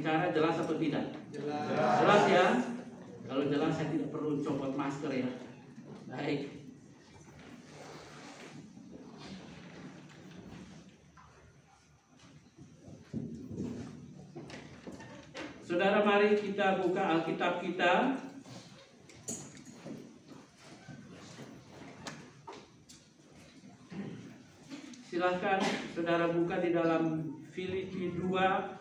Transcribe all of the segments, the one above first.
berbicara jelas atau tidak? Jelas. Jelas ya? Kalau jelas saya tidak perlu copot masker ya. Baik. Saudara, mari kita buka Alkitab kita. Silahkan saudara buka di dalam Filipi 2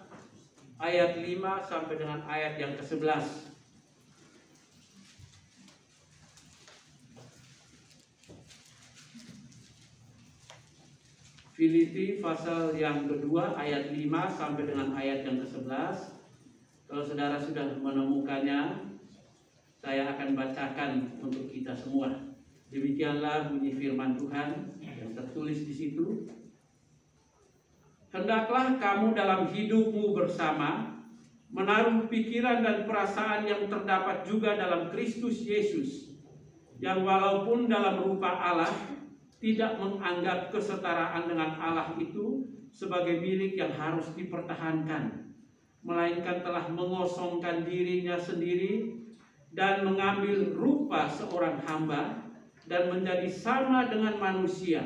ayat 5 sampai dengan ayat yang ke-11. Filipi pasal yang kedua ayat 5 sampai dengan ayat yang ke-11. Kalau saudara sudah menemukannya, saya akan bacakan untuk kita semua. Demikianlah bunyi firman Tuhan yang tertulis di situ. Hendaklah kamu dalam hidupmu bersama menaruh pikiran dan perasaan yang terdapat juga dalam Kristus Yesus, yang walaupun dalam rupa Allah tidak menganggap kesetaraan dengan Allah itu sebagai milik yang harus dipertahankan, melainkan telah mengosongkan dirinya sendiri dan mengambil rupa seorang hamba dan menjadi sama dengan manusia.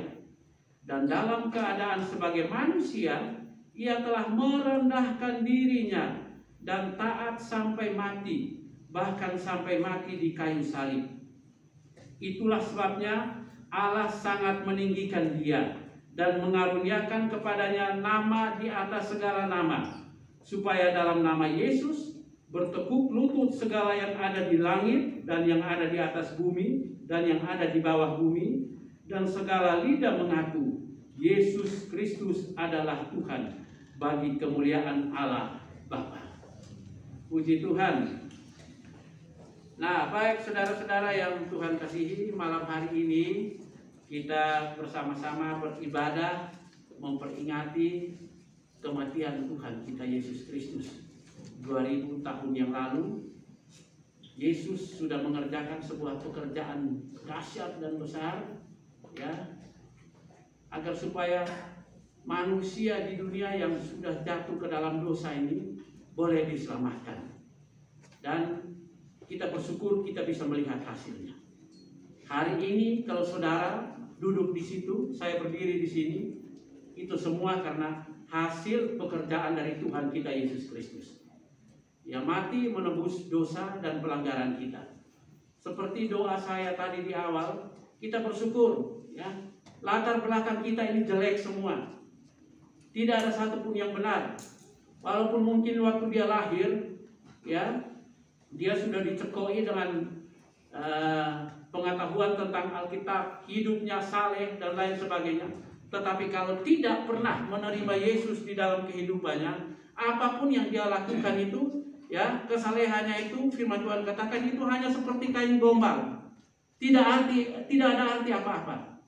Dan dalam keadaan sebagai manusia, ia telah merendahkan dirinya dan taat sampai mati, bahkan sampai mati di kayu salib. Itulah sebabnya Allah sangat meninggikan dia dan mengaruniakan kepadanya nama di atas segala nama, supaya dalam nama Yesus bertekuk lutut segala yang ada di langit dan yang ada di atas bumi dan yang ada di bawah bumi, dan segala lidah mengaku Yesus Kristus adalah Tuhan, bagi kemuliaan Allah Bapa. Puji Tuhan. Nah, baik saudara-saudara yang Tuhan kasihi, malam hari ini kita bersama-sama beribadah memperingati kematian Tuhan kita Yesus Kristus. 2000 tahun yang lalu Yesus sudah mengerjakan sebuah pekerjaan dahsyat dan besar, ya, agar supaya manusia di dunia yang sudah jatuh ke dalam dosa ini boleh diselamatkan. Dan kita bersyukur kita bisa melihat hasilnya. Hari ini kalau saudara duduk di situ, saya berdiri di sini, itu semua karena hasil pekerjaan dari Tuhan kita Yesus Kristus, yang mati menebus dosa dan pelanggaran kita. Seperti doa saya tadi di awal, kita bersyukur, ya, latar belakang kita ini jelek semua, tidak ada satupun yang benar. Walaupun mungkin waktu dia lahir, ya, dia sudah dicekoi dengan pengetahuan tentang Alkitab, hidupnya saleh dan lain sebagainya. Tetapi kalau tidak pernah menerima Yesus di dalam kehidupannya, apapun yang dia lakukan itu, ya, kesalehannya itu, firman Tuhan katakan itu hanya seperti kain gombal, tidak ada arti apa-apa.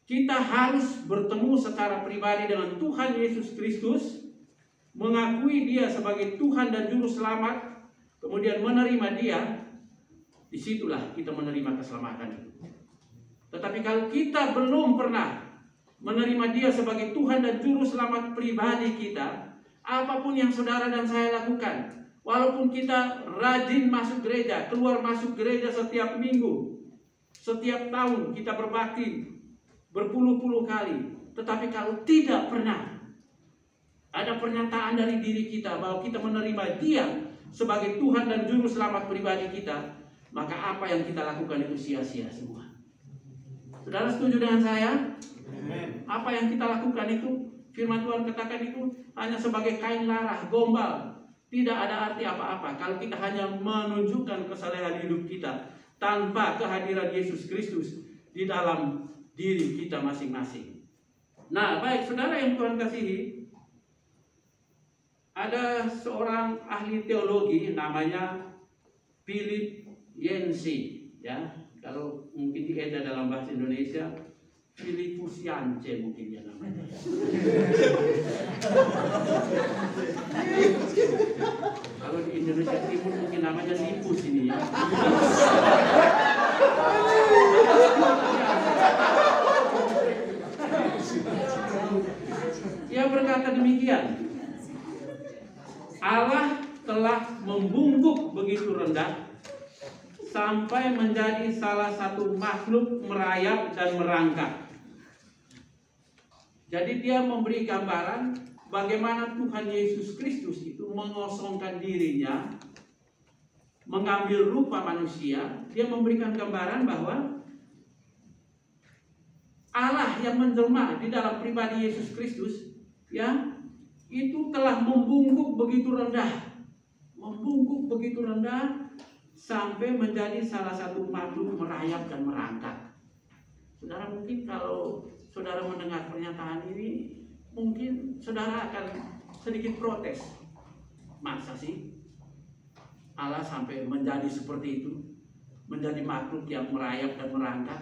Kita harus bertemu secara pribadi dengan Tuhan Yesus Kristus, mengakui dia sebagai Tuhan dan Juru Selamat, kemudian menerima dia. Disitulah kita menerima keselamatan itu. Tetapi kalau kita belum pernah menerima dia sebagai Tuhan dan Juru Selamat pribadi kita, apapun yang saudara dan saya lakukan, walaupun kita rajin masuk gereja, keluar masuk gereja setiap minggu, setiap tahun kita berbakti berpuluh-puluh kali, tetapi kalau tidak pernah ada pernyataan dari diri kita bahwa kita menerima dia sebagai Tuhan dan Juru Selamat pribadi kita, maka apa yang kita lakukan itu sia-sia semua. Saudara setuju dengan saya? Amen. Apa yang kita lakukan itu, firman Tuhan katakan itu hanya sebagai kain larah, gombal, tidak ada arti apa-apa kalau kita hanya menunjukkan kesalehan hidup kita tanpa kehadiran Yesus Kristus di dalam diri kita masing-masing. Nah, baik saudara yang Tuhan kasihi, ada seorang ahli teologi namanya Philip Yancey, ya, kalau mungkin dieja dalam bahasa Indonesia Filipus Yance mungkin ya namanya. Kalau di Indonesia Timur mungkin namanya Lipus ini ya. Ia berkata demikian, Allah telah membungkuk begitu rendah sampai menjadi salah satu makhluk merayap dan merangkak. Jadi dia memberi gambaran bagaimana Tuhan Yesus Kristus itu mengosongkan dirinya, mengambil rupa manusia. Dia memberikan gambaran bahwa Allah yang menjelma di dalam pribadi Yesus Kristus, ya, itu telah membungkuk begitu rendah, sampai menjadi salah satu makhluk merayap dan merangkak. Saudara, mungkin kalau saudara mendengar pernyataan ini, mungkin saudara akan sedikit protes. Masa sih Allah sampai menjadi seperti itu, menjadi makhluk yang merayap dan merangkak?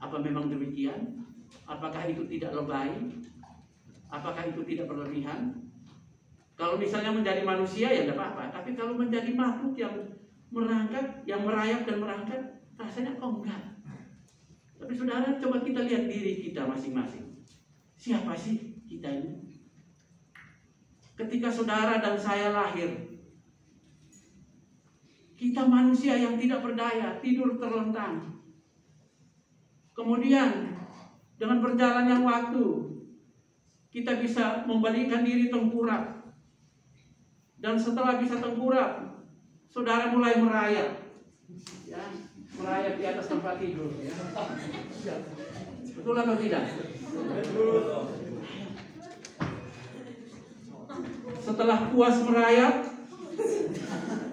Apa memang demikian? Apakah itu tidak lebay? Apakah itu tidak berlebihan? Kalau misalnya menjadi manusia ya tidak apa-apa, tapi kalau menjadi makhluk yang merangkak, yang merayap dan merangkak, rasanya kok enggak. Tapi saudara, coba kita lihat diri kita masing-masing. Siapa sih kita ini? Ketika saudara dan saya lahir, kita manusia yang tidak berdaya, tidur terlentang. Kemudian dengan berjalannya waktu, kita bisa membalikkan diri tengkurap. Dan setelah bisa tengkurap, saudara mulai merayap, ya, merayap di atas tempat tidur, ya. Betul atau tidak? Setelah puas merayap,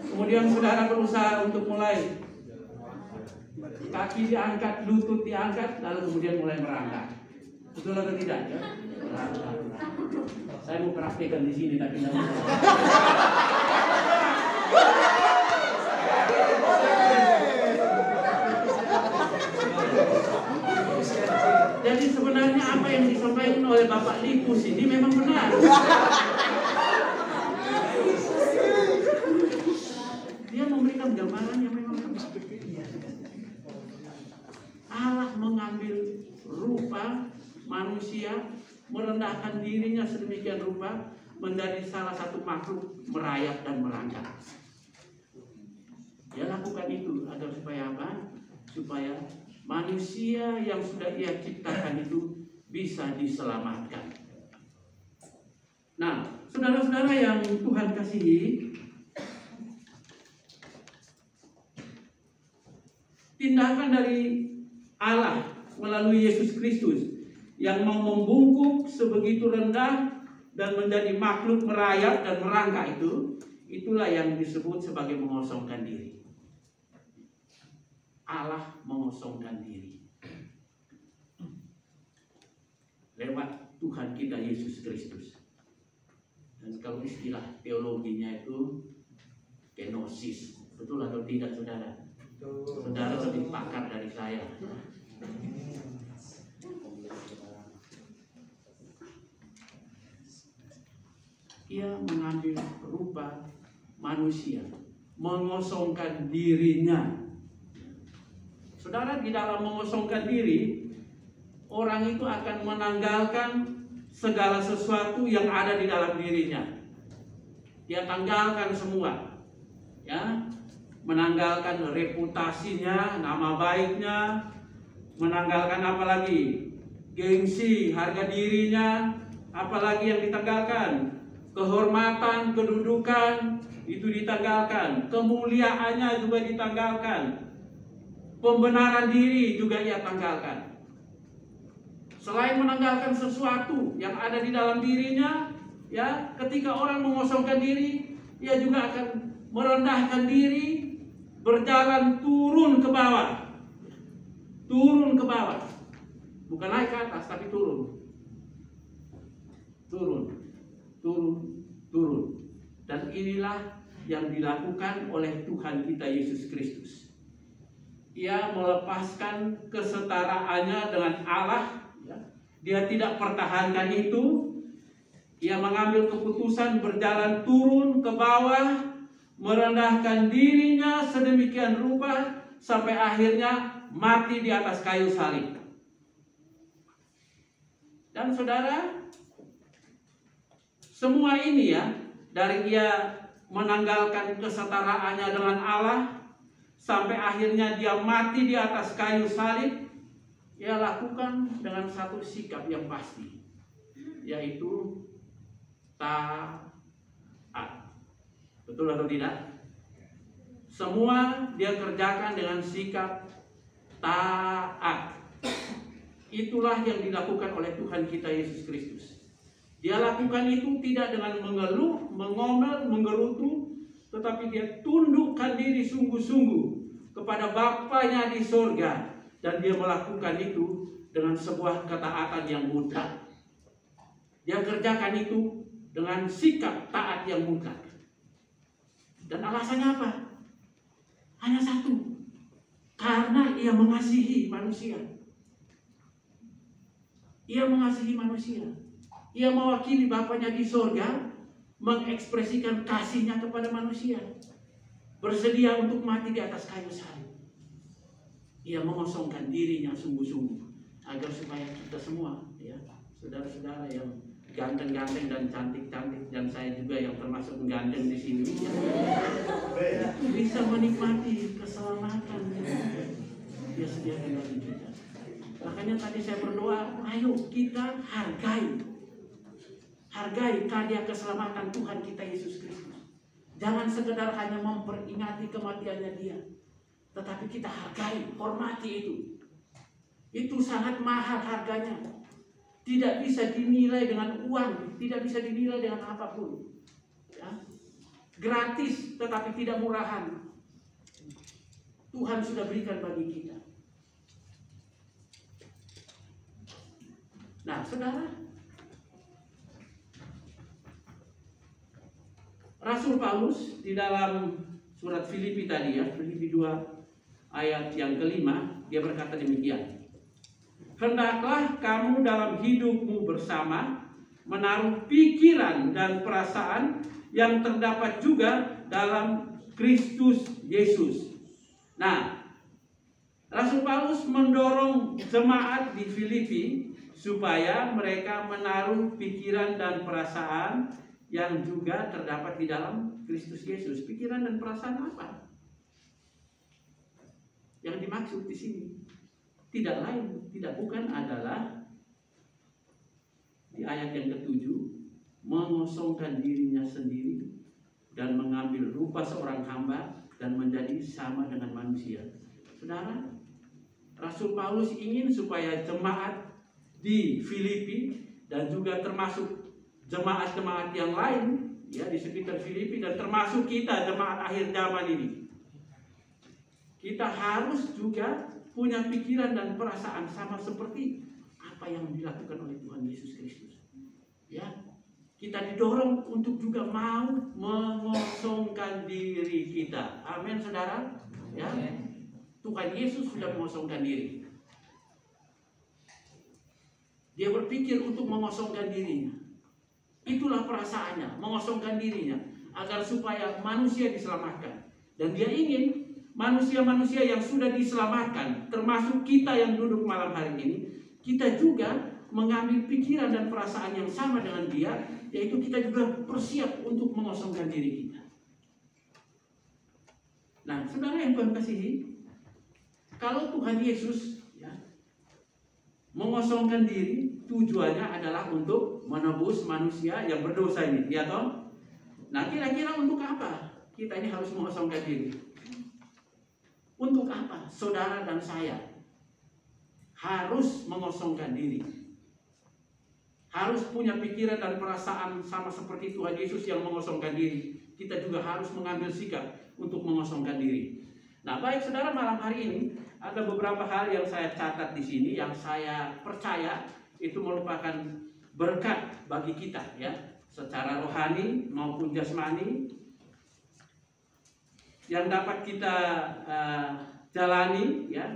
kemudian saudara berusaha untuk mulai, kaki diangkat, lutut diangkat, lalu kemudian mulai merangkak. Betul atau tidak? Ya? Saya mau praktikkan di sini, tapi tidak bisa. Jadi sebenarnya apa yang disampaikan oleh Bapak Likus ini memang benar. Dia memberikan gambaran yang memang benar. Allah mengambil rupa manusia, merendahkan dirinya sedemikian rupa, menjadi salah satu makhluk merayap dan merangkak. Dia lakukan itu agar supaya apa? Supaya manusia yang sudah Ia ciptakan itu bisa diselamatkan. Nah, saudara-saudara yang Tuhan kasihi, tindakan dari Allah melalui Yesus Kristus yang mau membungkuk sebegitu rendah dan menjadi makhluk merayap dan merangkak itu, itulah yang disebut sebagai mengosongkan diri. Allah mengosongkan diri lewat Tuhan kita Yesus Kristus. Dan kalau istilah teologinya itu kenosis, betul atau tidak, saudara? Saudara lebih pakar dari saya. Ia mengambil rupa manusia, mengosongkan dirinya. Saudara, di dalam mengosongkan diri, orang itu akan menanggalkan segala sesuatu yang ada di dalam dirinya. Dia tanggalkan semua, ya, menanggalkan reputasinya, nama baiknya, menanggalkan apa lagi? Gengsi, harga dirinya, apalagi yang ditanggalkan? Kehormatan, kedudukan, itu ditanggalkan. Kemuliaannya juga ditanggalkan. Pembenaran diri juga ia tanggalkan. Selain menanggalkan sesuatu yang ada di dalam dirinya, ya, ketika orang mengosongkan diri, ia juga akan merendahkan diri, berjalan turun ke bawah. Turun ke bawah. Bukan naik ke atas, tapi turun. Turun. Dan inilah yang dilakukan oleh Tuhan kita Yesus Kristus. Ia melepaskan kesetaraannya dengan Allah. Dia tidak pertahankan itu. Ia mengambil keputusan berjalan turun ke bawah, merendahkan dirinya sedemikian rupa sampai akhirnya mati di atas kayu salib. Dan saudara, semua ini, ya, dari ia menanggalkan kesetaraannya dengan Allah sampai akhirnya dia mati di atas kayu salib, ia lakukan dengan satu sikap yang pasti, yaitu taat. Betul atau tidak? Semua dia kerjakan dengan sikap taat. Itulah yang dilakukan oleh Tuhan kita Yesus Kristus. Dia lakukan itu tidak dengan mengeluh, mengomel, menggerutu, tetapi dia tundukkan diri sungguh-sungguh kepada Bapanya di sorga. Dan dia melakukan itu dengan sebuah ketaatan yang mutlak. Dia kerjakan itu dengan sikap taat yang mutlak. Dan alasannya apa? Hanya satu, karena ia mengasihi manusia. Ia mengasihi manusia. Ia mewakili Bapanya di sorga, mengekspresikan kasihnya kepada manusia, bersedia untuk mati di atas kayu salib. Ia mengosongkan dirinya sungguh-sungguh agar supaya kita semua, ya, saudara-saudara yang ganteng-ganteng dan cantik-cantik, dan saya juga yang termasuk ganteng di sini, ya, bisa menikmati keselamatan yang Dia sediakan bagi kita. Makanya tadi saya berdoa, ayo kita hargai karya keselamatan Tuhan kita Yesus Kristus. Jangan sekedar hanya memperingati kematiannya Dia, tetapi kita hargai, hormati itu. Itu sangat mahal harganya. Tidak bisa dinilai dengan uang, tidak bisa dinilai dengan apapun. Ya. Gratis, tetapi tidak murahan. Tuhan sudah berikan bagi kita. Nah, saudara, Rasul Paulus di dalam surat Filipi tadi, ya, Filipi 2 ayat yang kelima, dia berkata demikian. Hendaklah kamu dalam hidupmu bersama menaruh pikiran dan perasaan yang terdapat juga dalam Kristus Yesus. Nah, Rasul Paulus mendorong jemaat di Filipi supaya mereka menaruh pikiran dan perasaan yang juga terdapat di dalam Kristus Yesus. Pikiran dan perasaan apa yang dimaksud di sini? Tidak lain, tidak bukan adalah di ayat yang ke-7, mengosongkan dirinya sendiri dan mengambil rupa seorang hamba dan menjadi sama dengan manusia. Saudara, Rasul Paulus ingin supaya jemaat di Filipi dan juga termasuk jemaat-jemaat yang lain, ya, di sekitar Filipi, dan termasuk kita jemaat akhir zaman ini, kita harus juga punya pikiran dan perasaan sama seperti apa yang dilakukan oleh Tuhan Yesus Kristus. Ya, kita didorong untuk juga mau mengosongkan diri kita. Amin, saudara. Ya, Tuhan Yesus sudah mengosongkan diri. Dia berpikir untuk mengosongkan dirinya. Itulah perasaannya, mengosongkan dirinya agar supaya manusia diselamatkan. Dan dia ingin manusia-manusia yang sudah diselamatkan, termasuk kita yang duduk malam hari ini, kita juga mengambil pikiran dan perasaan yang sama dengan dia, yaitu kita juga bersiap untuk mengosongkan diri kita. Nah, saudara yang Tuhan kasihi, kalau Tuhan Yesus, ya, mengosongkan diri, tujuannya adalah untuk menebus manusia yang berdosa ini, ya toh? Nah, kira-kira untuk apa kita ini harus mengosongkan diri? Untuk apa saudara dan saya harus mengosongkan diri? Harus punya pikiran dan perasaan sama seperti Tuhan Yesus yang mengosongkan diri. Kita juga harus mengambil sikap untuk mengosongkan diri. Nah, baik saudara, malam hari ini ada beberapa hal yang saya catat di sini yang saya percaya itu merupakan berkat bagi kita, ya, secara rohani maupun jasmani, yang dapat kita jalani, ya,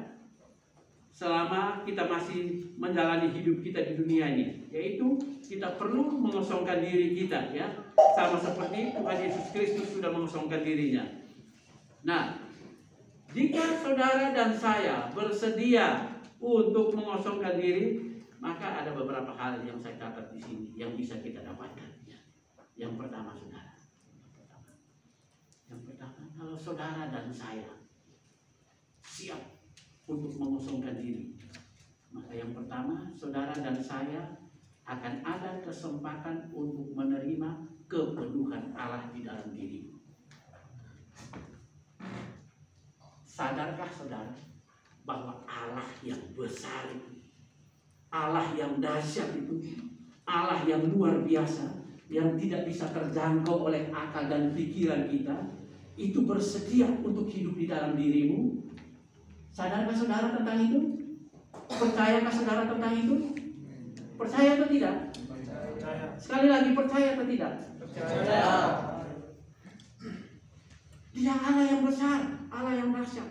selama kita masih menjalani hidup kita di dunia ini, yaitu kita perlu mengosongkan diri kita, ya, sama seperti Tuhan Yesus Kristus sudah mengosongkan dirinya. Nah, jika saudara dan saya bersedia untuk mengosongkan diri, maka ada beberapa hal yang saya catat di sini yang bisa kita dapatkan. Yang pertama, saudara, Yang pertama, kalau saudara dan saya siap untuk mengosongkan diri, maka yang pertama, saudara dan saya akan ada kesempatan untuk menerima kepenuhan Allah di dalam diri. Sadarkah saudara bahwa Allah yang besar itu, Allah yang dahsyat itu, Allah yang luar biasa, yang tidak bisa terjangkau oleh akal dan pikiran kita, itu bersedia untuk hidup di dalam dirimu? Sadarkah saudara tentang itu? Percayakah saudara tentang itu? Percaya atau tidak? Percaya. Sekali lagi, percaya atau tidak? Percaya. Dia Allah yang besar, Allah yang dahsyat.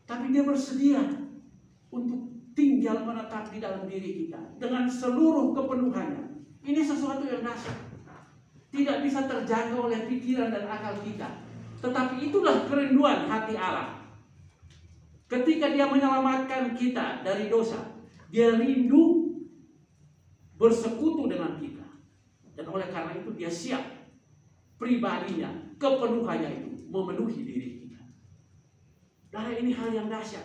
Tapi dia bersedia untuk tinggal menetap di dalam diri kita dengan seluruh kepenuhannya. Ini sesuatu yang dahsyat, tidak bisa terjangkau oleh pikiran dan akal kita. Tetapi itulah kerinduan hati Allah. Ketika dia menyelamatkan kita dari dosa, dia rindu bersekutu dengan kita. Dan oleh karena itu dia siap pribadinya, kepenuhannya itu memenuhi diri kita. Karena ini hal yang dahsyat,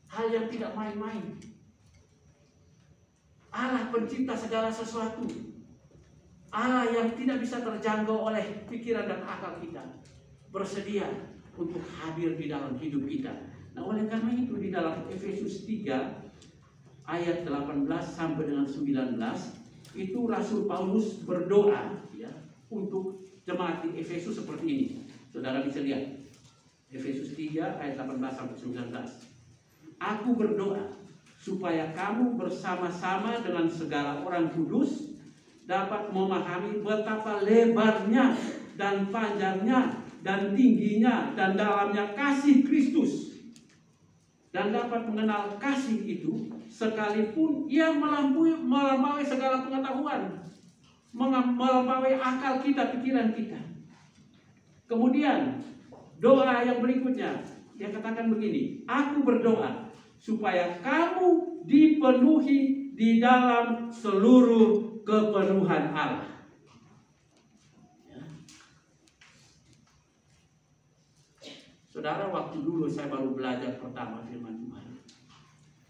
hal yang tidak main-main. Allah pencipta segala sesuatu, Allah yang tidak bisa terjangkau oleh pikiran dan akal kita, bersedia untuk hadir di dalam hidup kita. Nah, oleh karena itu di dalam Efesus 3 ayat 18 sampai dengan 19 itu Rasul Paulus berdoa ya untuk jemaat di Efesus seperti ini. Saudara bisa lihat Efesus 3 ayat 18 sampai 19. Aku berdoa supaya kamu bersama-sama dengan segala orang kudus dapat memahami betapa lebarnya dan panjangnya dan tingginya dan dalamnya kasih Kristus, dan dapat mengenal kasih itu sekalipun ia melampaui segala pengetahuan, melampaui akal kita, pikiran kita. Kemudian doa yang berikutnya, dia katakan begini, aku berdoa supaya kamu dipenuhi di dalam seluruh kepenuhan Allah. Ya. Saudara, waktu dulu saya baru belajar pertama firman Tuhan.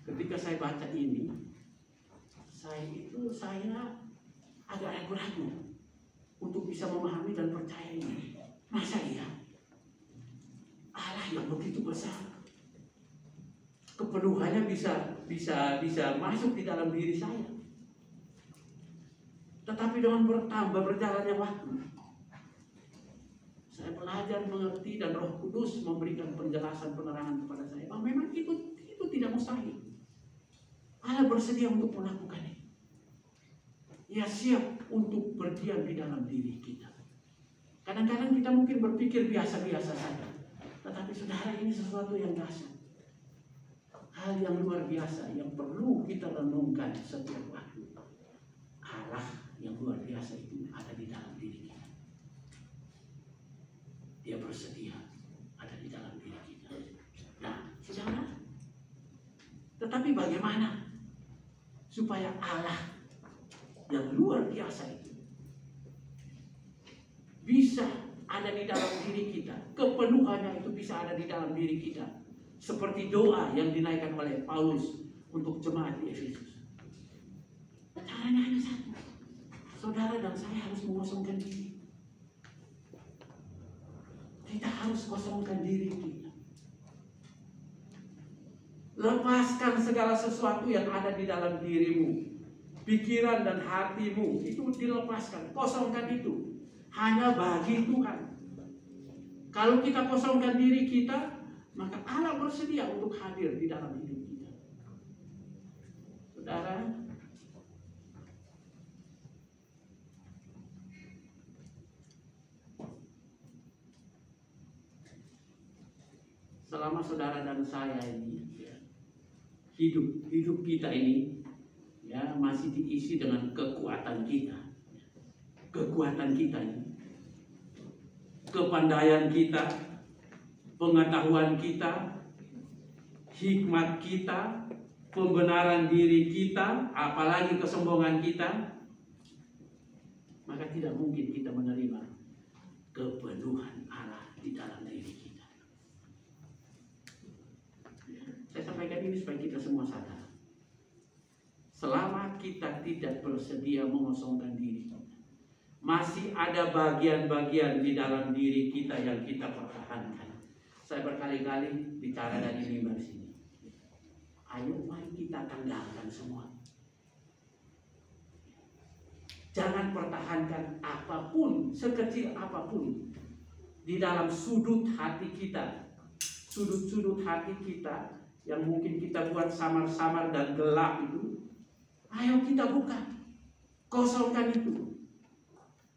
Ketika saya baca ini, saya agak ragu-ragu untuk bisa memahami dan percaya ini. Masa iya? Allah yang begitu besar, kepenuhannya bisa masuk di dalam diri saya. Tetapi dengan berjalannya waktu, saya belajar mengerti dan Roh Kudus memberikan penjelasan penerangan kepada saya bahwa memang itu tidak mustahil. Allah bersedia untuk melakukannya. Ia siap untuk berdiam di dalam diri kita. Kadang-kadang kita mungkin berpikir biasa-biasa saja, tetapi saudara, ini sesuatu yang dahsyat, hal yang luar biasa yang perlu kita renungkan setiap waktu. Allah yang luar biasa itu ada di dalam diri kita. Dia bersedia ada di dalam diri kita. Nah, saudara, tetapi bagaimana supaya Allah yang luar biasa itu bisa ada di dalam diri kita, kepenuhannya itu bisa ada di dalam diri kita, seperti doa yang dinaikkan oleh Paulus untuk jemaat di Efesus. Caranya hanya satu, saudara dan saya harus mengosongkan diri. Kita harus kosongkan diri kita. Lepaskan segala sesuatu yang ada di dalam dirimu, pikiran dan hatimu, itu dilepaskan, kosongkan itu. Hanya bagi Tuhan. Kalau kita kosongkan diri kita, maka Allah bersedia untuk hadir di dalam hidup kita. Saudara, selama saudara dan saya ini ya, hidup kita ini ya masih diisi dengan kekuatan kita. Kekuatan kita ini, kepandaian kita, pengetahuan kita, hikmat kita, pembenaran diri kita, apalagi kesombongan kita, maka tidak mungkin kita menerima kepenuhan Allah di dalam diri kita. Saya sampaikan ini supaya kita semua sadar. Selama kita tidak bersedia mengosongkan diri kita, masih ada bagian-bagian di dalam diri kita yang kita pertahankan. Saya berkali-kali bicara dari mimbar sini. Ayo mari kita tanggalkan semua. Jangan pertahankan apapun, sekecil apapun di dalam sudut hati kita. Sudut-sudut hati kita yang mungkin kita buat samar-samar dan gelap itu. Ayo kita buka, kosongkan itu.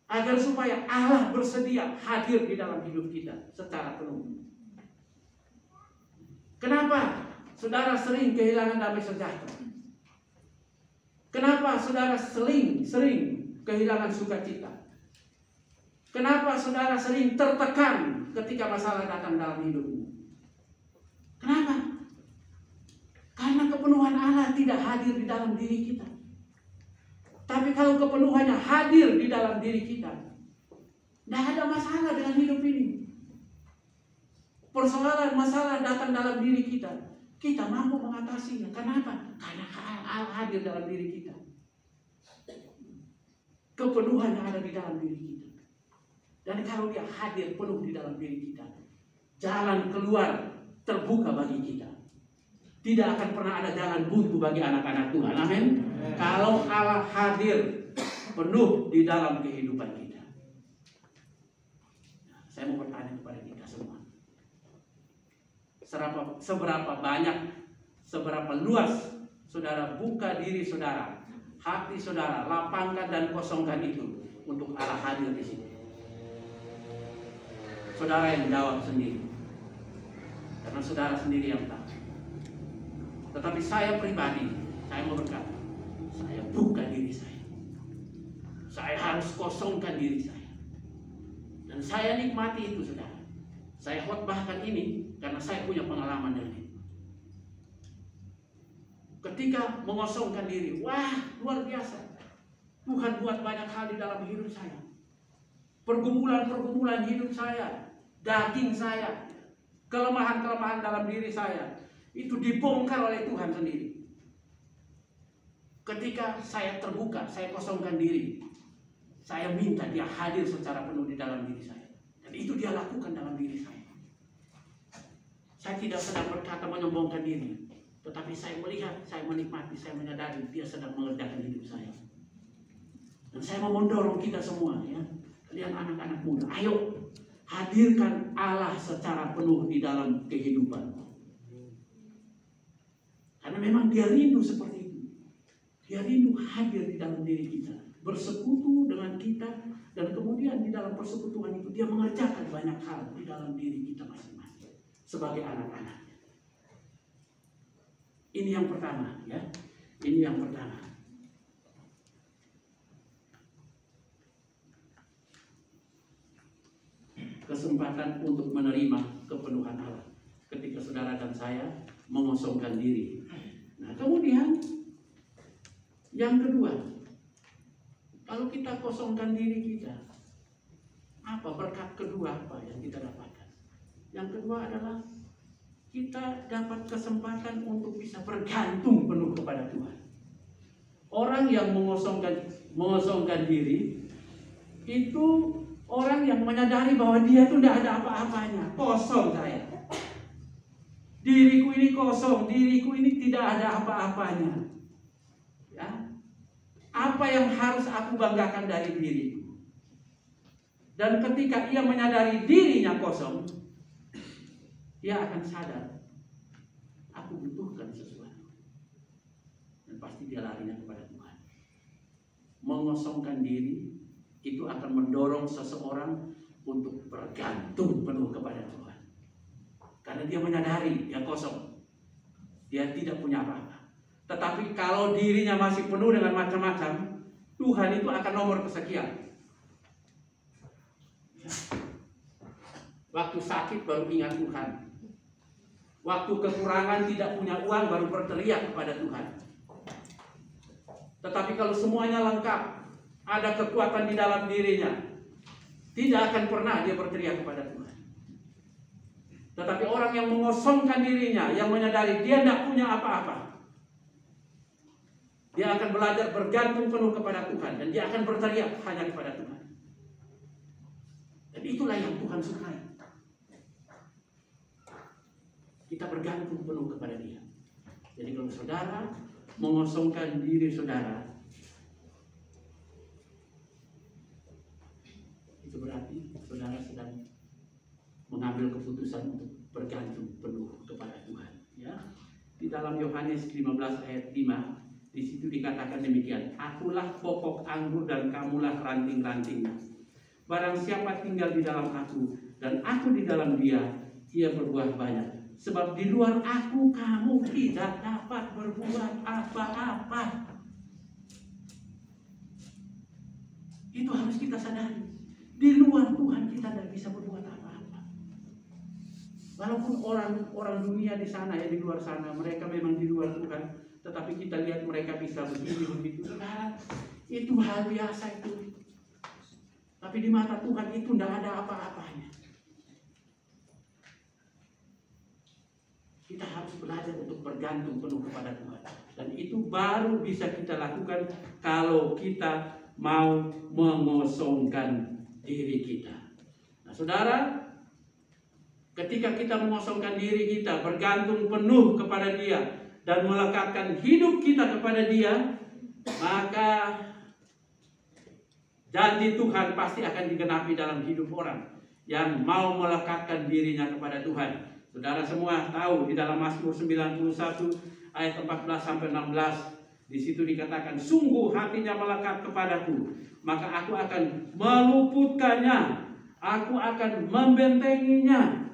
Agar supaya Allah bersedia hadir di dalam hidup kita secara penuh. Kenapa saudara sering kehilangan damai sejahtera? Kenapa saudara sering kehilangan sukacita? Kenapa saudara sering tertekan ketika masalah datang dalam hidupmu? Kenapa? Karena kepenuhan Allah tidak hadir di dalam diri kita. Tapi kalau kepenuhannya hadir di dalam diri kita, tidak ada masalah dengan hidup ini. Persoalan masalah datang dalam diri kita, kita mampu mengatasinya. Kenapa? Karena Allah hadir dalam diri kita. Kepenuhannya ada di dalam diri kita. Dan kalau dia hadir penuh di dalam diri kita, jalan keluar terbuka bagi kita. Tidak akan pernah ada jalan buntu bagi anak-anak Tuhan. Amin. Kalau Allah hadir penuh di dalam kehidupan kita. Nah, saya mau bertanya kepada kita semua. Seberapa banyak, seberapa luas saudara buka diri saudara, hati saudara, lapangkan dan kosongkan itu untuk Allah hadir di sini. Saudara yang jawab sendiri. Karena saudara sendiri yang tahu. Tetapi saya pribadi, saya mau berkata, saya buka diri saya. Saya harus kosongkan diri saya. Dan saya nikmati itu, saudara. Saya khotbahkan ini karena saya punya pengalaman dengan itu. Ketika mengosongkan diri, wah luar biasa. Tuhan buat banyak hal di dalam hidup saya. Pergumulan-pergumulan hidup saya, daging saya, kelemahan-kelemahan dalam diri saya, itu dibongkar oleh Tuhan sendiri. Ketika saya terbuka, saya kosongkan diri, saya minta dia hadir secara penuh di dalam diri saya. Dan itu dia lakukan dalam diri saya. Saya tidak sedang berkata menyombongkan diri, tetapi saya melihat, saya menikmati, saya menyadari dia sedang mengerjakan hidup saya. Dan saya mau mendorong kita semua, ya, kalian anak-anak muda, ayo hadirkan Allah secara penuh di dalam kehidupan. Karena memang dia rindu seperti itu. Dia rindu hadir di dalam diri kita, bersekutu dengan kita, dan kemudian di dalam persekutuan itu dia mengerjakan banyak hal di dalam diri kita masing-masing sebagai anak-anaknya. Ini yang pertama, ya. Ini yang pertama. Kesempatan untuk menerima kepenuhan Allah ketika saudara dan saya mengosongkan diri. Nah, kemudian yang kedua, kalau kita kosongkan diri kita, apa berkat kedua apa yang kita dapatkan? Yang kedua adalah kita dapat kesempatan untuk bisa bergantung penuh kepada Tuhan. Orang yang mengosongkan diri itu orang yang menyadari bahwa dia itu tidak ada apa-apanya, kosong saya. Diriku ini kosong, diriku ini tidak ada apa-apanya. Ya. Apa yang harus aku banggakan dari diriku? Dan ketika ia menyadari dirinya kosong, dia akan sadar, aku butuhkan sesuatu. Dan pasti dia larinya kepada Tuhan. Mengosongkan diri itu akan mendorong seseorang untuk bergantung penuh kepada Tuhan. Karena dia menyadari dia kosong. Dia tidak punya apa-apa. Tetapi kalau dirinya masih penuh dengan macam-macam, Tuhan itu akan nomor kesekian. Waktu sakit baru ingat Tuhan. Waktu kekurangan tidak punya uang baru berteriak kepada Tuhan. Tetapi kalau semuanya lengkap, ada kekuatan di dalam dirinya, tidak akan pernah dia berteriak kepada Tuhan. Tetapi orang yang mengosongkan dirinya, yang menyadari dia tidak punya apa-apa, dia akan belajar bergantung penuh kepada Tuhan, dan dia akan berteriak hanya kepada Tuhan. Dan itulah yang Tuhan sukai. Kita bergantung penuh kepada Dia. Jadi kalau saudara mengosongkan diri saudara, itu berarti saudara sedang mengambil keputusan untuk bergantung penuh kepada Tuhan. Ya. Di dalam Yohanes 15 ayat 5, di situ dikatakan demikian, akulah pokok anggur dan kamulah ranting-rantingnya. Barang siapa tinggal di dalam aku dan aku di dalam dia, ia berbuah banyak. Sebab di luar aku kamu tidak dapat berbuat apa-apa. Itu harus kita sadari. Di luar Tuhan kita tidak bisa berbuat apa-apa. Walaupun orang dunia di sana, ya di luar sana, mereka memang di luar Tuhan, tetapi kita lihat mereka bisa begini begitu. Saudara, itu hal biasa itu. Tapi di mata Tuhan itu tidak ada apa-apanya. Kita harus belajar untuk bergantung penuh kepada Tuhan. Dan itu baru bisa kita lakukan kalau kita mau mengosongkan diri kita. Nah, saudara, ketika kita mengosongkan diri kita, bergantung penuh kepada Dia, dan melekatkan hidup kita kepada Dia, maka janji Tuhan pasti akan digenapi dalam hidup orang yang mau melekatkan dirinya kepada Tuhan. Saudara semua tahu di dalam Mazmur 91 ayat 14 sampai 16, di situ dikatakan, sungguh hatinya melekat kepadaku, maka aku akan meluputkannya, aku akan membentenginya,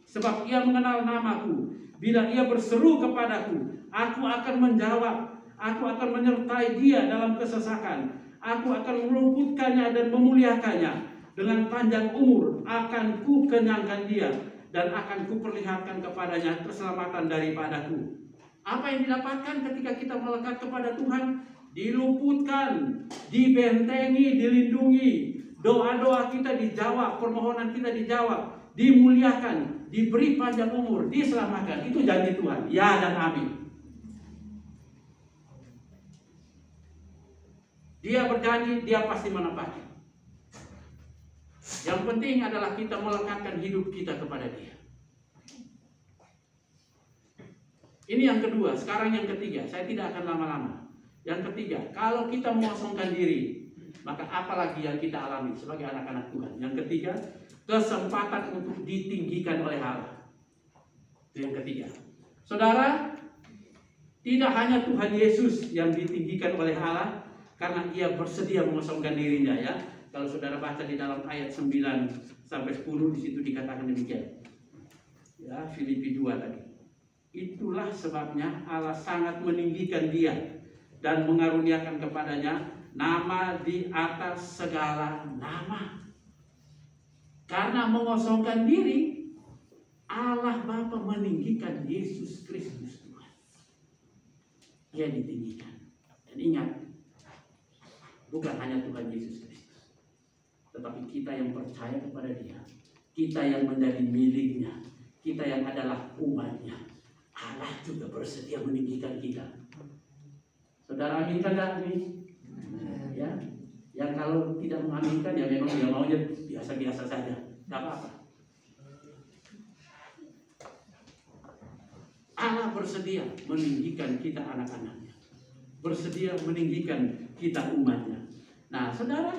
sebab ia mengenal namaku. Bila ia berseru kepadaku, aku akan menjawab, aku akan menyertai dia dalam kesesakan, aku akan meluputkannya dan memuliakannya. Dengan panjang umur akan ku kenyangkan dia, dan akan kuperlihatkan kepadanya keselamatan daripadaku. Apa yang didapatkan ketika kita melekat kepada Tuhan? Diluputkan, dibentengi, dilindungi. Doa-doa kita dijawab, permohonan kita dijawab, dimuliakan, diberi panjang umur, diselamatkan. Itu janji Tuhan. Ya dan amin. Dia berjanji, dia pasti menepati. Yang penting adalah kita melekatkan hidup kita kepada Dia. Ini yang kedua. Sekarang yang ketiga. Saya tidak akan lama-lama. Yang ketiga, kalau kita mengosongkan diri, maka apalagi yang kita alami sebagai anak-anak Tuhan. Yang ketiga, kesempatan untuk ditinggikan oleh Allah. Itu yang ketiga. Saudara, tidak hanya Tuhan Yesus yang ditinggikan oleh Allah, karena Ia bersedia mengosongkan dirinya, ya. Kalau saudara baca di dalam ayat 9 sampai 10, di situ dikatakan demikian. Ya, Filipi 2 tadi. Itulah sebabnya Allah sangat meninggikan Dia dan mengaruniakan kepadanya nama di atas segala nama. Karena mengosongkan diri, Allah Bapa meninggikan Yesus Kristus Tuhan. Dia ditinggikan. Dan ingat, bukan hanya Tuhan Yesus Kristus, tetapi kita yang percaya kepada Dia, kita yang menjadi miliknya, kita yang adalah umatnya. Allah juga bersedia meninggikan kita. Saudara aminkan tak ini? Ya, yang kalau tidak mengaminkan ya memang dia maunya biasa-biasa saja, tidak apa-apa. Allah bersedia meninggikan kita anak-anaknya, bersedia meninggikan kita umatnya. Nah, saudara,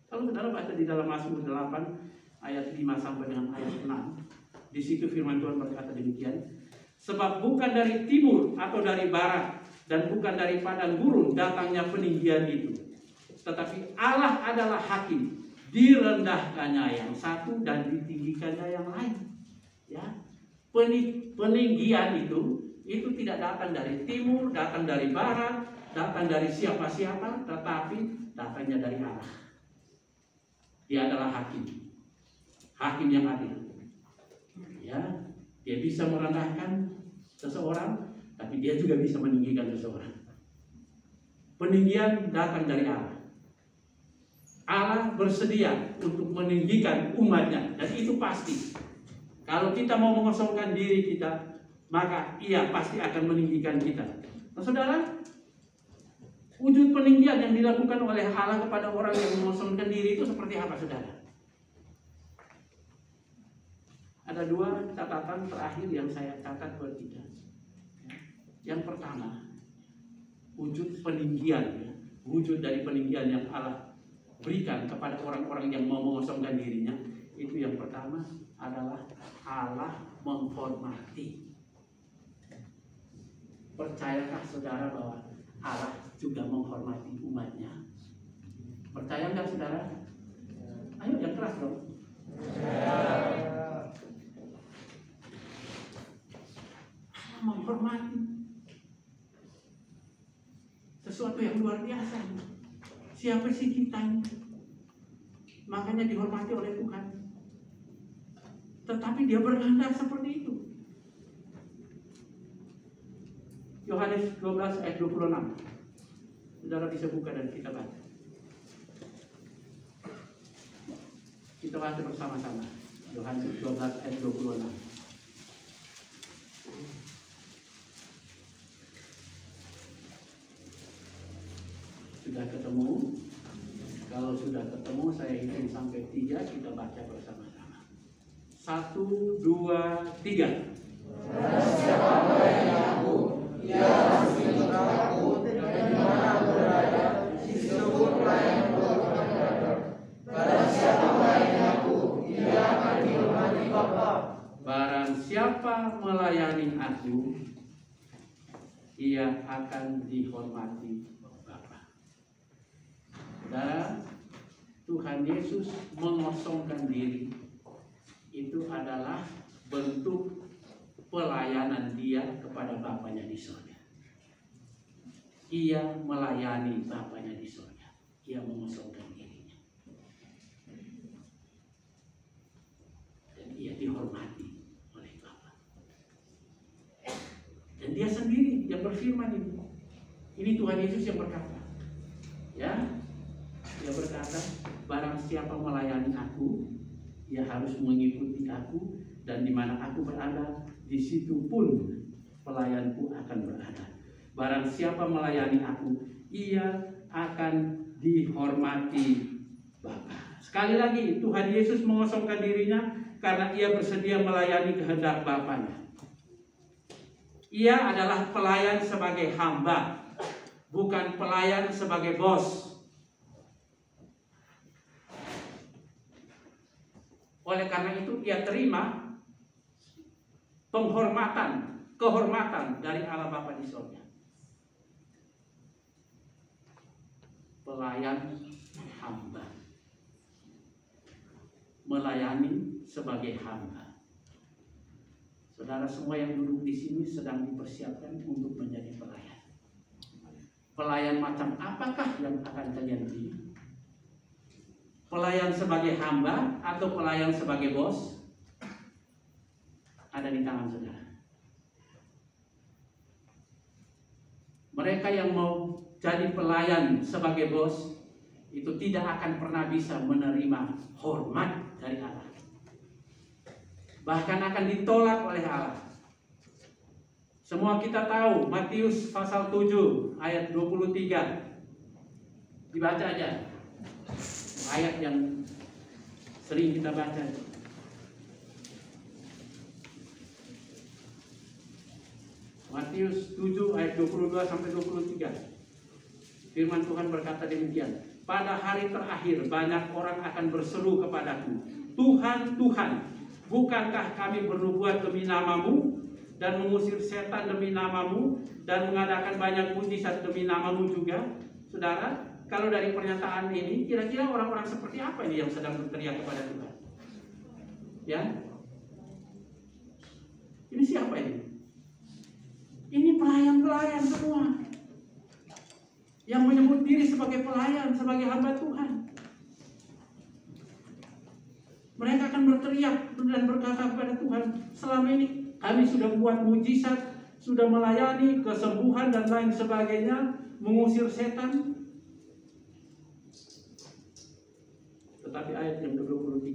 kalau saudara baca di dalam Mazmur 8 ayat 5 sampai dengan ayat 6, di situ firman Tuhan berkata demikian, sebab bukan dari timur atau dari barat dan bukan dari padang gurun datangnya peninggian itu, tetapi Allah adalah hakim, direndahkannya yang satu dan ditinggikannya yang lain. Ya, peninggian itu tidak datang dari timur, datang dari barat, datang dari siapa-siapa, tetapi datangnya dari Allah. Dia adalah hakim, hakim yang adil. Ya, dia bisa merendahkan seseorang, tapi dia juga bisa meninggikan seseorang. Peninggian datang dari Allah. Allah bersedia untuk meninggikan umatnya, dan itu pasti. Kalau kita mau mengosongkan diri kita, maka Ia pasti akan meninggikan kita. Nah, saudara, wujud peninggian yang dilakukan oleh Allah kepada orang yang mengosongkan diri itu seperti apa, saudara? Ada dua catatan terakhir yang saya catat buat kita. Yang pertama, wujud peninggian, ya. Wujud dari peninggian yang Allah berikan kepada orang-orang yang mau mengosongkan dirinya, itu yang pertama adalah Allah menghormati. Percayakah saudara bahwa Allah juga menghormati umatnya? Percaya nggak, saudara? Ayo yang keras dong. Allah menghormati. Sesuatu yang luar biasa. Siapa sih kita ini? Makanya dihormati oleh Tuhan. Tetapi dia berkehendak seperti itu. Yohanes 12 ayat 26. Saudara bisa buka dan kita baca. Kita baca bersama-sama. Yohanes 12 ayat 26. Sudah ketemu? Kalau sudah ketemu, saya hitung sampai 3, kita baca bersama-sama. 1, 2, 3. Siapa melayani aku, ia harus ikut aku, dan di mana aku berada, di situ pun pelayanku akan berada. Barang siapa melayani aku, ia akan dihormati Bapa. Barang siapa melayani aku, ia akan dihormati Bapa. Saudara, Tuhan Yesus mengosongkan diri. Itu adalah bentuk pelayanan dia kepada Bapanya di surga. Ia melayani Bapanya di surga. Ia mengosongkan dirinya. Dan ia dihormati oleh Bapa. Dan dia sendiri yang berfirman ini. Ini Tuhan Yesus yang berkata. Ya, dia berkata, barang siapa melayani aku, ia harus mengikuti aku, dan di mana aku berada, di situ pun pelayanku akan berada. Barang siapa melayani aku, ia akan dihormati Bapa. Sekali lagi, Tuhan Yesus mengosongkan dirinya karena ia bersedia melayani kehendak Bapanya. Ia adalah pelayan sebagai hamba, bukan pelayan sebagai bos. Oleh karena itu ia terima kehormatan dari Allah Bapa di surga. Pelayan hamba. Melayani sebagai hamba. Saudara semua yang duduk di sini sedang dipersiapkan untuk menjadi pelayan. Pelayan macam apakah yang akan kalian pilih? Pelayan sebagai hamba atau pelayan sebagai bos? Ada di tangan saudara. Mereka yang mau jadi pelayan sebagai bos itu tidak akan pernah bisa menerima hormat dari Allah. Bahkan akan ditolak oleh Allah. Semua kita tahu Matius pasal 7 ayat 23. Dibaca aja. Ayat yang sering kita baca. Matius 7 ayat 22 sampai 23. Firman Tuhan berkata demikian. Pada hari terakhir banyak orang akan berseru kepadaku, Tuhan, Tuhan, bukankah kami bernubuat demi namamu dan mengusir setan demi namamu dan mengadakan banyak mujizat demi namamu juga? Saudara, kalau dari pernyataan ini, kira-kira orang-orang seperti apa ini yang sedang berteriak kepada Tuhan? Ya, ini siapa ini? Ini pelayan-pelayan semua yang menyebut diri sebagai pelayan, sebagai hamba Tuhan. Mereka akan berteriak dan berkata kepada Tuhan, selama ini kami sudah buat mujizat, sudah melayani kesembuhan dan lain sebagainya, mengusir setan. Tetapi ayat yang ke-23,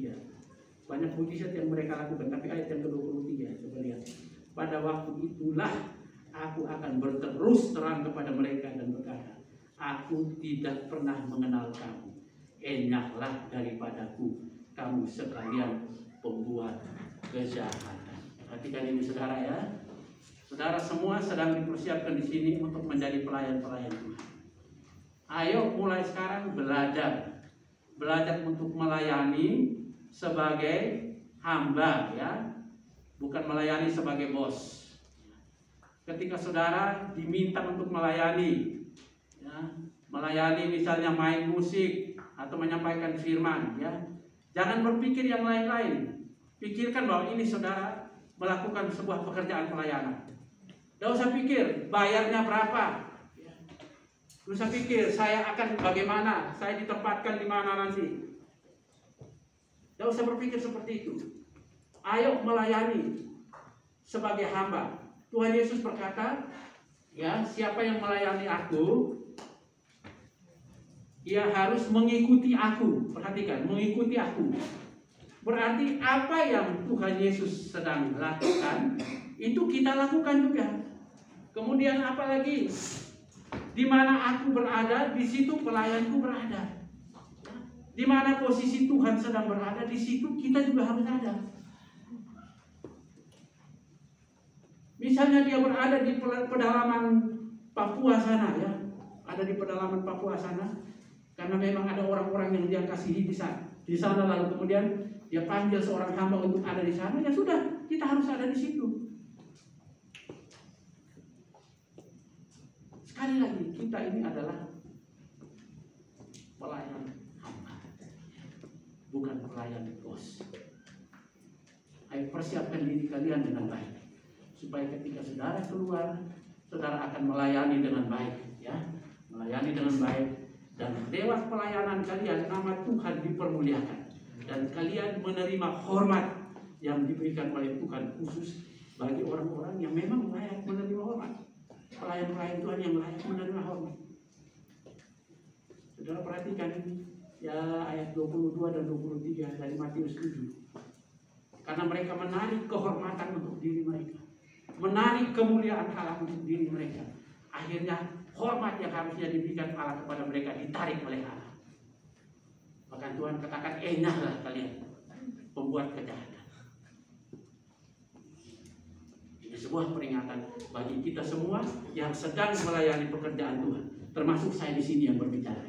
banyak mujizat yang mereka lakukan, tapi ayat yang ke-23, coba lihat. Pada waktu itulah aku akan berterus terang kepada mereka dan berkata, aku tidak pernah mengenal kamu. Enyahlah daripadaku, kamu sekalian pembuat kejahatan. Perhatikan ini saudara ya. Saudara semua sedang dipersiapkan di sini untuk menjadi pelayan-pelayan Tuhan. Ayo mulai sekarang belajar untuk melayani sebagai hamba ya, bukan melayani sebagai bos. Ketika saudara diminta untuk melayani, ya, melayani misalnya main musik atau menyampaikan firman, ya, jangan berpikir yang lain-lain. Pikirkan bahwa ini saudara melakukan sebuah pekerjaan pelayanan. Tidak usah pikir bayarnya berapa. Tidak usah pikir saya akan bagaimana, saya ditempatkan di mana nanti. Tidak usah berpikir seperti itu. Ayo melayani sebagai hamba. Tuhan Yesus berkata, ya, siapa yang melayani aku, ia harus mengikuti aku. Perhatikan, mengikuti aku. Berarti apa yang Tuhan Yesus sedang lakukan, itu kita lakukan juga. Kemudian apa lagi? Di mana aku berada, di situ pelayanku berada. Di mana posisi Tuhan sedang berada, di situ kita juga harus ada. Misalnya dia berada di pedalaman Papua sana, ya, ada di pedalaman Papua sana, karena memang ada orang-orang yang dia kasihi di sana, lalu kemudian dia panggil seorang hamba untuk ada di sana, ya sudah, kita harus ada di situ. Sekali lagi, kita ini adalah pelayan hamba, bukan pelayan bos. Ayo persiapkan diri kalian dengan baik, supaya ketika saudara keluar, saudara akan melayani dengan baik, ya, melayani dengan baik, dan lewat pelayanan kalian nama Tuhan dipermuliakan, dan kalian menerima hormat yang diberikan oleh Tuhan khusus bagi orang-orang yang memang layak menerima hormat. Pelayan-pelayan Tuhan yang layak menerima hormat. Saudara perhatikan ini, ya, ayat 22 dan 23 dari Matius 7. Karena mereka menarik kehormatan untuk diri mereka, menarik kemuliaan Allah untuk diri mereka. Akhirnya hormat yang harusnya diberikan Allah kepada mereka ditarik oleh Allah. Bahkan Tuhan katakan, enyahlah kalian pembuat kejahatan. Ini sebuah peringatan bagi kita semua yang sedang melayani pekerjaan Tuhan, termasuk saya di sini yang berbicara.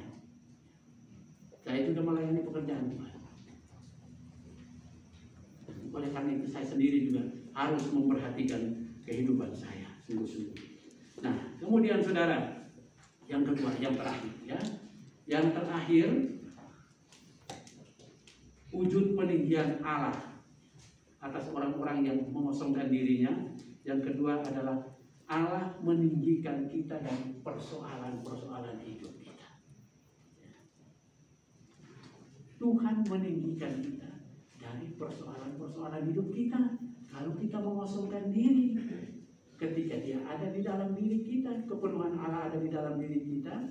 Saya juga melayani pekerjaan Tuhan. Oleh karena itu saya sendiri juga harus memperhatikan kehidupan saya sungguh-sungguh. Nah, kemudian saudara, yang kedua, yang terakhir, ya, yang terakhir, wujud peninggian Allah atas orang-orang yang mengosongkan dirinya. Yang kedua adalah Allah meninggikan kita dari persoalan-persoalan hidup kita. Tuhan meninggikan kita dari persoalan-persoalan hidup kita. Kalau kita mengosongkan diri, ketika dia ada di dalam diri kita, kepenuhan Allah ada di dalam diri kita,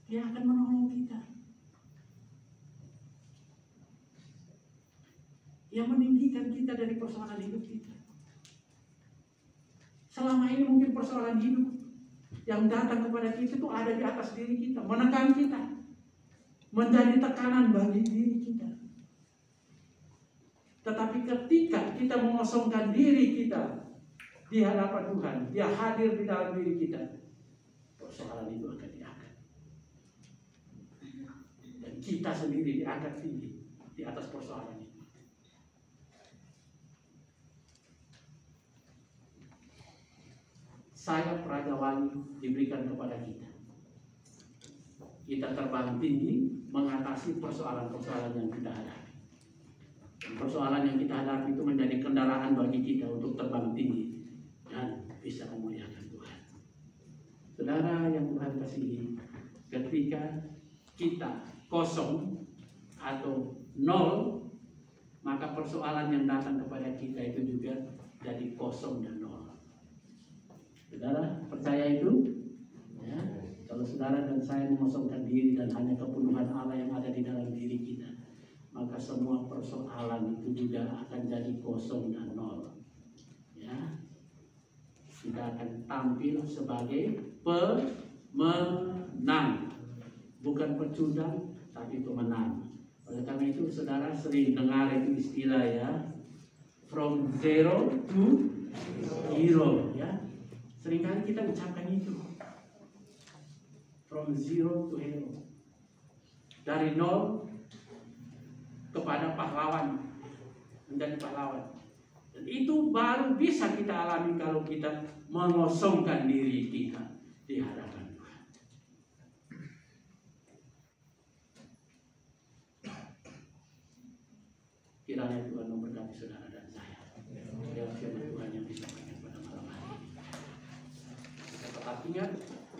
dia akan menolong kita. Dia meninggikan kita dari persoalan hidup kita. Selama ini mungkin persoalan hidup yang datang kepada kita itu ada di atas diri kita, menekan kita, menjadi tekanan bagi diri kita. Tetapi ketika kita mengosongkan diri kita di hadapan Tuhan, dia hadir di dalam diri kita, persoalan itu akan diangkat. Dan kita sendiri diangkat tinggi di atas persoalan itu. Sayap Raja Wali diberikan kepada kita. Kita terbang tinggi mengatasi persoalan-persoalan yang kita hadapi. Persoalan yang kita hadapi itu menjadi kendaraan bagi kita untuk terbang tinggi dan bisa memuliakan Tuhan. Saudara yang Tuhan kasihi, ketika kita kosong atau nol, maka persoalan yang datang kepada kita itu juga jadi kosong dan nol. Saudara percaya itu? Ya. Kalau Kalau saudara dan saya mengosongkan diri dan hanya kepenuhan Allah yang ada di dalam diri kita, maka semua persoalan itu juga akan jadi kosong dan nol. Ya, kita akan tampil sebagai pemenang, bukan pecundang, tapi pemenang. Oleh karena itu, saudara sering dengar itu istilah ya, from zero to hero. Ya, seringkali kita ucapkan itu, from zero to hero, dari nol kepada pahlawan, menjadi pahlawan. Dan itu baru bisa kita alami kalau kita mengosongkan diri kita di hadapan Tuhan. Kiranya Tuhan memberkati saudara dan saya. Biar firman Tuhan yang disampaikan pada malam hari ini. Kita tetap ingat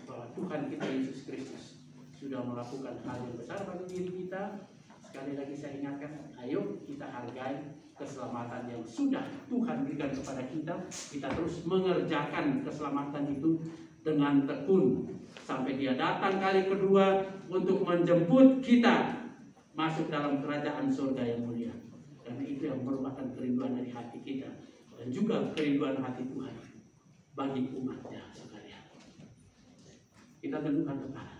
bahwa Tuhan kita Yesus Kristus sudah melakukan hal yang besar bagi diri kita. Sekali lagi saya ingatkan, ayo kita hargai keselamatan yang sudah Tuhan berikan kepada kita. Kita terus mengerjakan keselamatan itu dengan tekun sampai Dia datang kali kedua untuk menjemput kita masuk dalam kerajaan surga yang mulia. Karena itu yang merupakan kerinduan dari hati kita dan juga kerinduan hati Tuhan bagi umatnya sekalian. Kita tundukkan kepala.